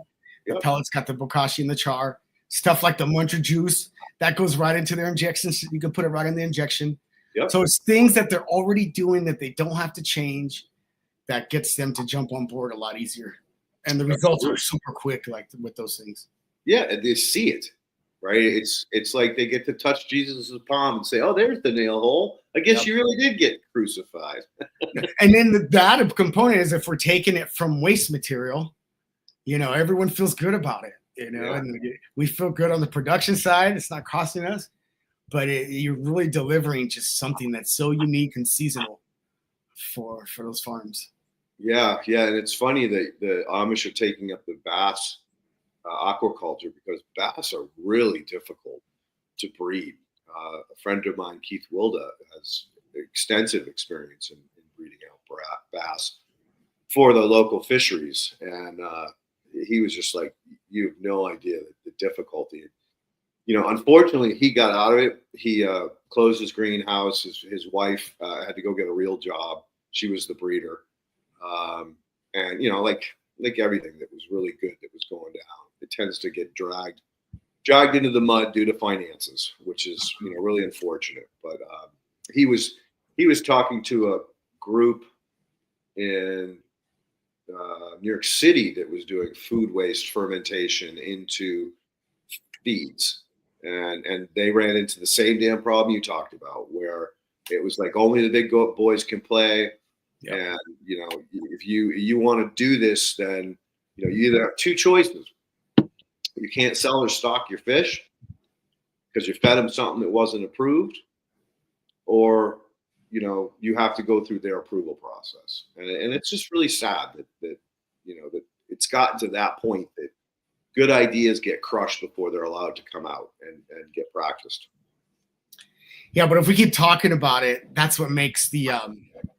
Yep. The pellets got the bokashi and the char. Stuff like the muncher juice that goes right into their injections. You can put it right in the injection. Yep. So it's things that they're already doing that they don't have to change. That gets them to jump on board a lot easier, and the results are super quick, like with those things. Yeah, they see it. Right? It's like they get to touch Jesus' palm and say, "Oh, there's the nail hole. I guess you really did get crucified." And then the bad component is if we're taking it from waste material, everyone feels good about it. And we feel good on the production side. It's not costing us, but you're really delivering just something that's so unique and seasonal for those farms. Yeah, and it's funny that the Amish are taking up the bass aquaculture because bass are really difficult to breed. A friend of mine, Keith Wilda, has extensive experience in breeding out bass for the local fisheries, and he was just like, "You have no idea the difficulty." Unfortunately, he got out of it. He closed his greenhouse. His wife had to go get a real job. She was the breeder, and like everything that was really good that was going down, it tends to get dragged into the mud due to finances, which is really unfortunate. But he was he was talking to a group in New York City that was doing food waste fermentation into feeds, and they ran into the same damn problem you talked about, where it was like only the big boys can play. Yep. And if you want to do this, then you either have two choices. You can't sell or stock your fish because you fed them something that wasn't approved, or you have to go through their approval process. And it's just really sad that it's gotten to that point that good ideas get crushed before they're allowed to come out and get practiced. Yeah, but if we keep talking about it, that's what makes the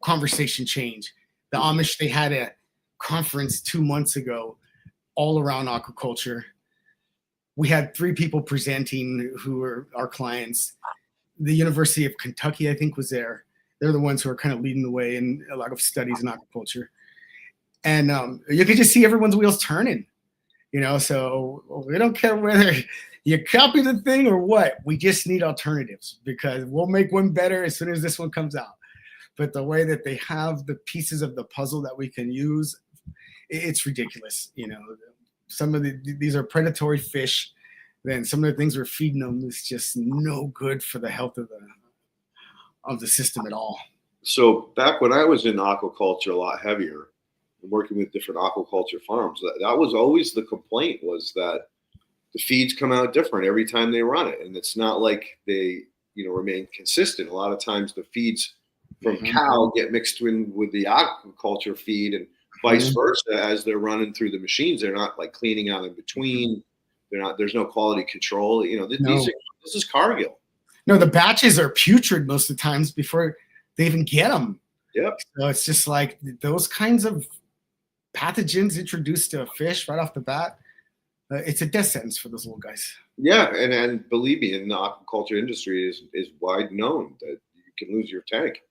conversation change. The Amish, they had a conference 2 months ago all around aquaculture. We had 3 people presenting who were our clients. The University of Kentucky, I think, was there. They're the ones who are kind of leading the way in a lot of studies in aquaculture. And you could just see everyone's wheels turning, so we don't care whether you copy the thing or what. We just need alternatives because we'll make one better as soon as this one comes out. But the way that they have the pieces of the puzzle that we can use, it's ridiculous. Some of these are predatory fish. Then some of the things we're feeding them is just no good for the health of the system at all. So back when I was in aquaculture a lot heavier and working with different aquaculture farms, that was always the complaint, was that the feeds come out different every time they run it. And it's not like they, remain consistent. A lot of times the feeds from cow get mixed in with the aquaculture feed and vice versa as they're running through the machines. They're not like cleaning out in between. There's no quality control. This is Cargill. No, the batches are putrid most of the times before they even get them. Yep. So it's just like those kinds of pathogens introduced to a fish right off the bat. It's a death sentence for those little guys. Yeah, and believe me, in the aquaculture industry is wide known that you can lose your tank.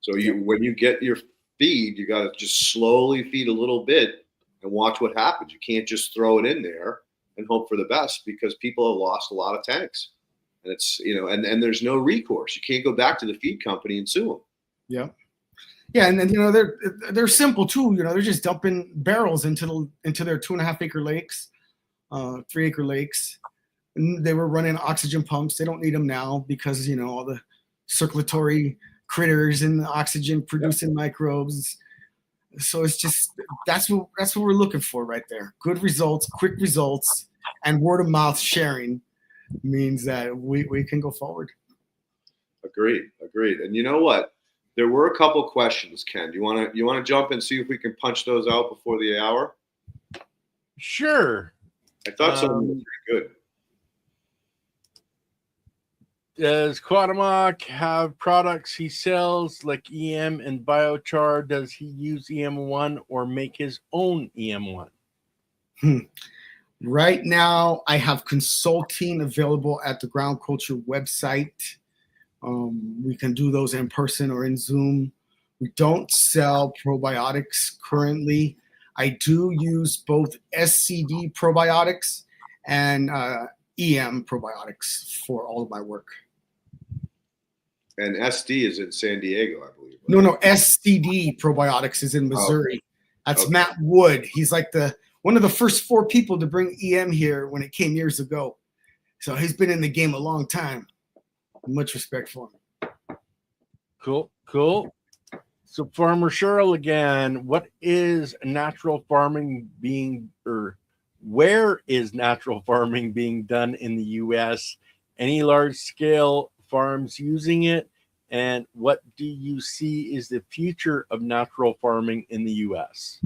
So when you get your feed, you got to just slowly feed a little bit and watch what happens. You can't just throw it in there and hope for the best, because people have lost a lot of tanks. And it's, and there's no recourse. You can't go back to the feed company and sue them. Yeah. Yeah. And then, they're simple too. They're just dumping barrels into their 2.5 acre lakes, 3 acre lakes. And they were running oxygen pumps. They don't need them now because, all the circulatory critters and the oxygen producing microbes. So it's just, that's what we're looking for right there. Good results, quick results, and word of mouth sharing means that we can go forward. Agreed. And you know what? There were a couple questions, Ken. You want to jump and see if we can punch those out before the hour? Sure. I thought something was pretty good. Does Cuauhtemoc have products he sells like EM and Biochar? Does he use EM1 or make his own EM1? Right now, I have consulting available at the Ground Culture website. We can do those in person or in Zoom. We don't sell probiotics currently. I do use both SCD probiotics and EM probiotics for all of my work. And SD is in San Diego, I believe. Right? No, SCD probiotics is in Missouri. That's okay. Matt Wood. He's like one of the first 4 people to bring EM here when it came years ago. So he's been in the game a long time. Much respect for him. Cool. So Farmer Cheryl again, what is natural farming where is natural farming being done in the U.S.? Any large scale farms using it? And what do you see is the future of natural farming in the U.S.?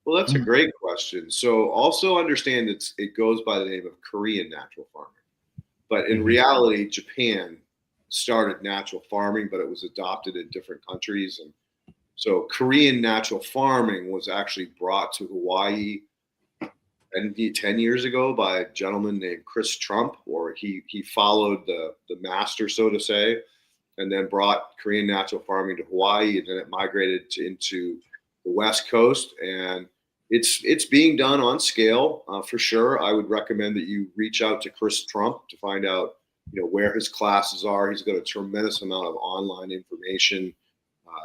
Well, that's a great question. So also understand it goes by the name of Korean natural farming. But in reality, Japan started natural farming, but it was adopted in different countries. And so Korean natural farming was actually brought to Hawaii 10 years ago by a gentleman named Chris Trump, or he followed the master, so to say, and then brought Korean natural farming to Hawaii, and then it migrated into the West Coast. And it's being done on scale for sure. I would recommend that you reach out to Chris Trump to find out where his classes are. He's got a tremendous amount of online information,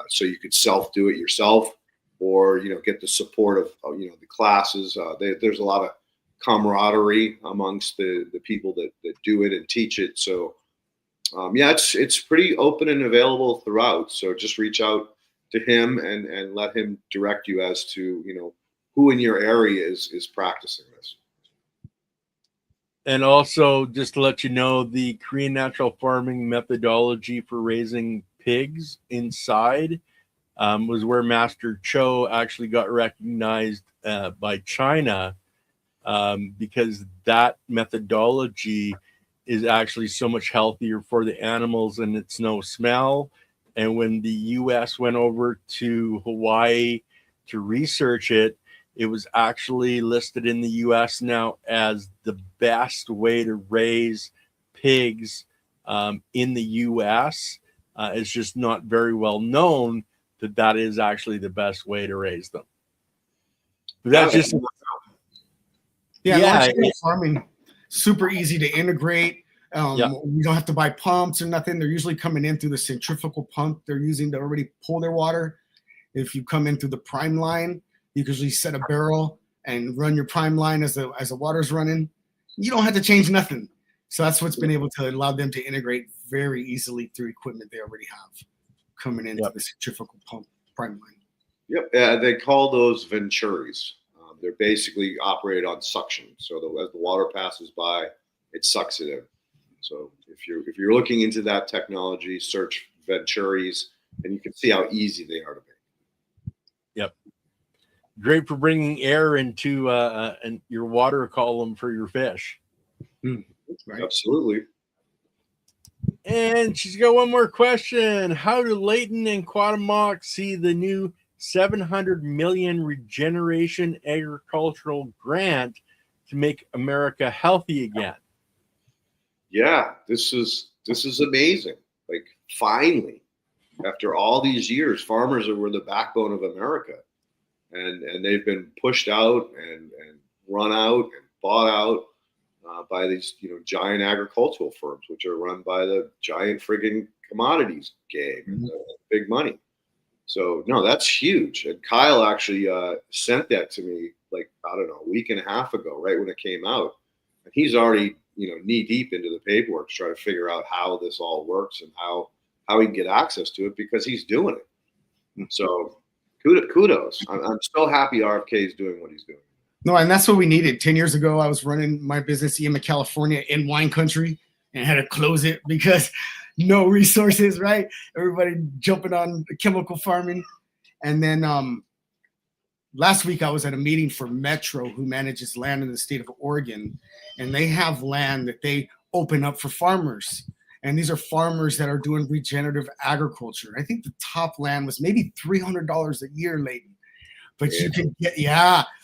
so you could self-do it yourself, or get the support of the classes. There's a lot of camaraderie amongst the people that do it and teach it. So it's pretty open and available throughout. So just reach out to him and let him direct you as to who in your area is practicing this. And also, just to let you know, the Korean natural farming methodology for raising pigs inside was where Master Cho actually got recognized by China, because that methodology is actually so much healthier for the animals, and it's no smell. And when the U.S. went over to Hawaii to research it, it was actually listed in the U.S. now as the best way to raise pigs in the U.S. It's just not very well known that is actually the best way to raise them. But that's just large-scale farming, super easy to integrate. You don't have to buy pumps or nothing. They're usually coming in through the centrifugal pump they're using to already pull their water. If you come in through the prime line, you can usually set a barrel and run your prime line as the water's running. You don't have to change nothing. So that's what's been able to allow them to integrate very easily through equipment they already have coming into the centrifugal pump prime line. Yep, they call those venturis. They're basically operated on suction. So as the water passes by, it sucks it in. So if you're looking into that technology, search venturis, and you can see how easy they are to make. Yep. Great for bringing air into and your water column for your fish. Right. Absolutely. And she's got one more question. How do Leighton and Cuauhtemoc see the new $700 million regeneration agricultural grant to make America healthy again? Yeah, this is amazing. Like, finally, after all these years, farmers were the backbone of America, and they've been pushed out and run out and bought out by these giant agricultural firms, which are run by the giant friggin' commodities game and big money. So no, that's huge. And Kyle actually sent that to me like, I don't know, a week and a half ago, right when it came out. And he's already knee deep into the paperwork to try to figure out how this all works and how he can get access to it, because he's doing it. So kudos. I'm so happy RFK is doing what he's doing. No, and that's what we needed. 10 years ago, I was running my business in California in wine country and had to close it because no resources, right? Everybody jumping on chemical farming. And then last week I was at a meeting for Metro, who manages land in the state of Oregon, and they have land that they open up for farmers. And these are farmers that are doing regenerative agriculture. I think the top land was maybe $300 a year, Leighton. But you can get,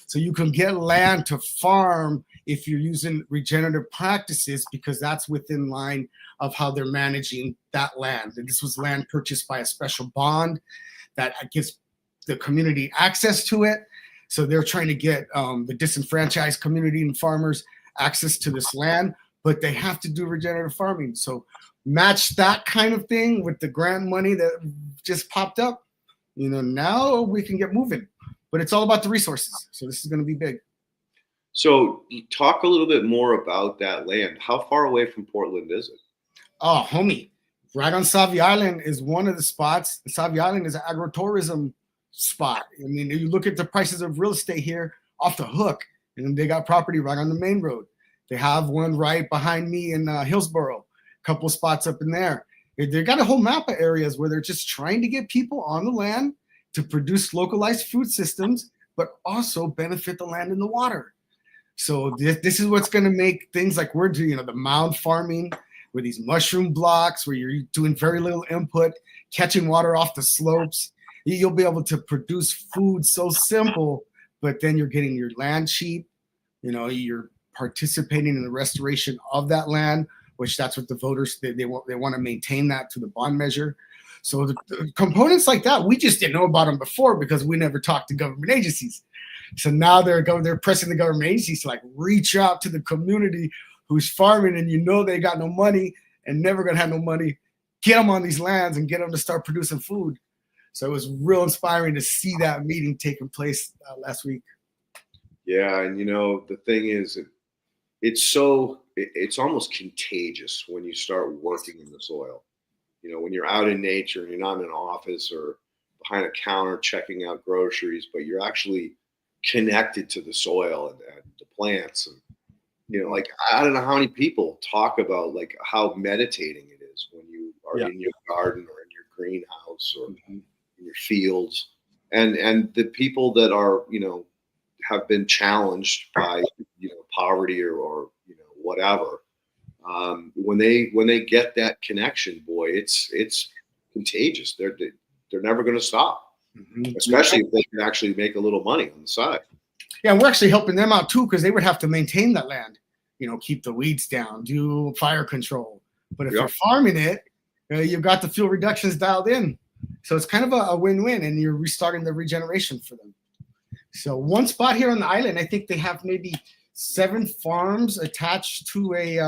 so you can get land to farm if you're using regenerative practices, because that's within line of how they're managing that land. And this was land purchased by a special bond that gives the community access to it. So they're trying to get the disenfranchised community and farmers access to this land, but they have to do regenerative farming. So match that kind of thing with the grant money that just popped up. Now we can get moving. But it's all about the resources. So this is going to be big. So talk a little bit more about that land. How far away from Portland is it? Oh, homie, right on Savvy Island is one of the spots. Savvy Island is an agritourism spot. I mean, you look at the prices of real estate here off the hook, and they got property right on the main road. They have one right behind me in Hillsboro, a couple spots up in there. They got a whole map of areas where they're just trying to get people on the land to produce localized food systems, but also benefit the land and the water. So this is what's going to make things like we're doing, the mound farming with these mushroom blocks where you're doing very little input, catching water off the slopes. You'll be able to produce food so simple, but then you're getting your land cheap. You're participating in the restoration of that land, which that's what the voters, they want to maintain that to the bond measure. So the components like that, we just didn't know about them before because we never talked to government agencies. So now they're pressing the government agencies to reach out to the community who's farming, and they got no money and never gonna have no money, get them on these lands and get them to start producing food. So it was real inspiring to see that meeting taking place last week. Yeah, and the thing is, it's almost contagious when you start working in the soil. When you're out in nature and you're not in an office or behind a counter checking out groceries, but you're actually connected to the soil and the plants. And, like, I don't know how many people talk about like how meditating it is when you are in your garden or in your greenhouse or in your fields. And the people that are, have been challenged by, poverty or whatever, when they get that connection, boy, it's contagious. They're never going to stop, especially if they can actually make a little money on the side. Yeah, and we're actually helping them out too, because they would have to maintain that land, keep the weeds down, do fire control. But if you're farming it, you've got the fuel reductions dialed in. So it's kind of a win-win, and you're restarting the regeneration for them. So one spot here on the island, I think they have maybe 7 farms attached to a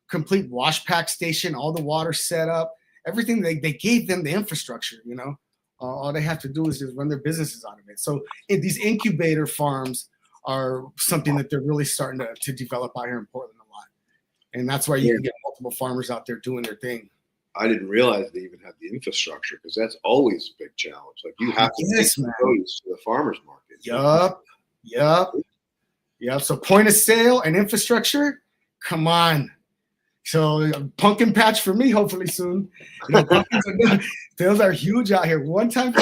complete wash pack station, all the water set up, everything. They gave them the infrastructure, all they have to do is just run their businesses out of it. So these incubator farms are something that they're really starting to develop out here in Portland a lot. And that's why you can get multiple farmers out there doing their thing. I didn't realize they even have the infrastructure, because that's always a big challenge. Like, you have to take those to the farmers market. Yup. So point of sale and infrastructure, come on. So pumpkin patch for me, hopefully soon. Those are huge out here. One time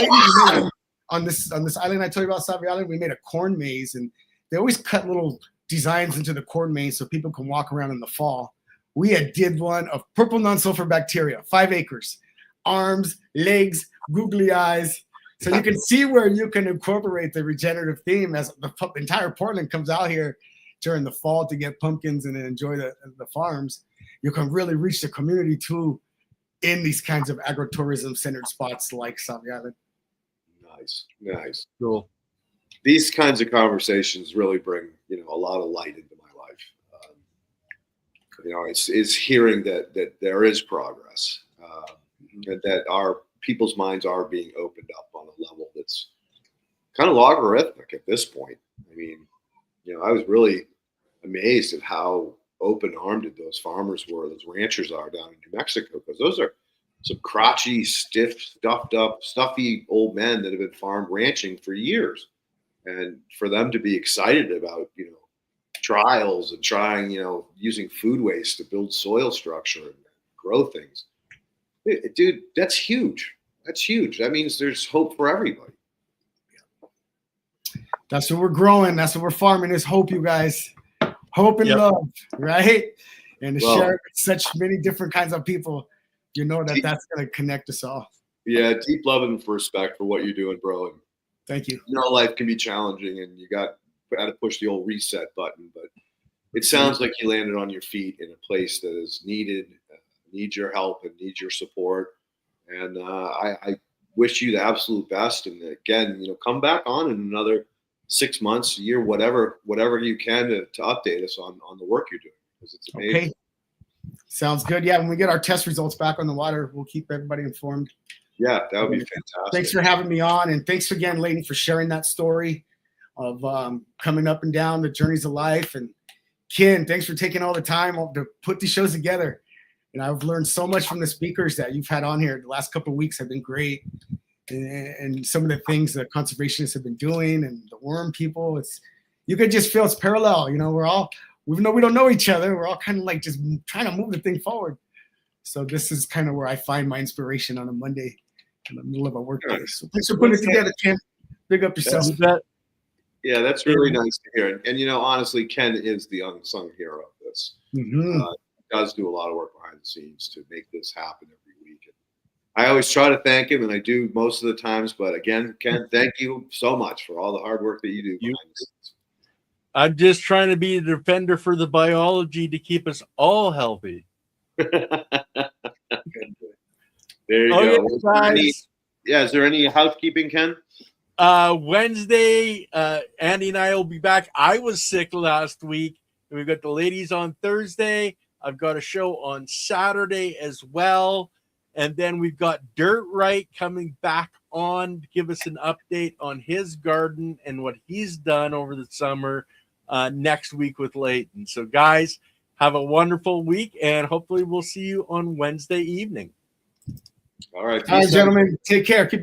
on this island I told you about, Savvy Island, we made a corn maze, and they always cut little designs into the corn maze so people can walk around in the fall. We did one of purple non-sulfur bacteria, 5 acres, arms, legs, googly eyes. So you can see where you can incorporate the regenerative theme as the entire Portland comes out here during the fall to get pumpkins and enjoy the farms. You can really reach the community too in these kinds of agrotourism centered spots like Savvy Island. Nice. Cool. These kinds of conversations really bring, a lot of light into my life. It's hearing that there is progress, and that our people's minds are being opened up on a level that's kind of logarithmic at this point. I mean, I was really amazed at how open-armed those farmers were, those ranchers are down in New Mexico, because those are some crotchety, stiff, stuffed up, stuffy old men that have been ranching for years. And for them to be excited about, trials and trying, using food waste to build soil structure and grow things. Dude, that's huge. That means there's hope for everybody. That's what we're growing. That's what we're farming, is hope, you guys. Hope and love, right? And to share it with such many different kinds of people, that's going to connect us all. Yeah, deep love and respect for what you're doing, bro. And thank you. Life can be challenging, and you got to push the old reset button. But it sounds like you landed on your feet in a place that is needs your help and needs your support. And I wish you the absolute best. And again, come back on in another 6 months, a year, whatever you can to update us on the work you're doing, because it's amazing. Okay. Sounds good. Yeah, when we get our test results back on the water, we'll keep everybody informed. Yeah, that would be fantastic. Thanks for having me on, and thanks again, Leighton, for sharing that story of coming up and down the journeys of life. And Ken, thanks for taking all the time to put these shows together. And I've learned so much from the speakers that you've had on here. The last couple of weeks have been great. And some of the things that conservationists have been doing, and the worm people, you could just feel it's parallel. We're all, even though we don't know each other, we're all kind of like just trying to move the thing forward. So this is kind of where I find my inspiration on a Monday in the middle of a work day. So thanks for putting it together, Ken. Big up yourself. Yeah, that's really nice to hear. And honestly, Ken is the unsung hero of this. Mm-hmm. Does do a lot of work behind the scenes to make this happen every week. And I always try to thank him, and I do most of the times. But again, Ken, thank you so much for all the hard work that you do behind the scenes. I'm just trying to be a defender for the biology to keep us all healthy. There you go. Guys. Is there any housekeeping, Ken? Wednesday, Andy and I will be back. I was sick last week, We've got the ladies on Thursday. I've got a show on Saturday as well. And then we've got Dirt Right coming back on to give us an update on his garden and what he's done over the summer next week with Leighton. So, guys, have a wonderful week, and hopefully we'll see you on Wednesday evening. All right. All right, Peace out. gentlemen. Take care. Keep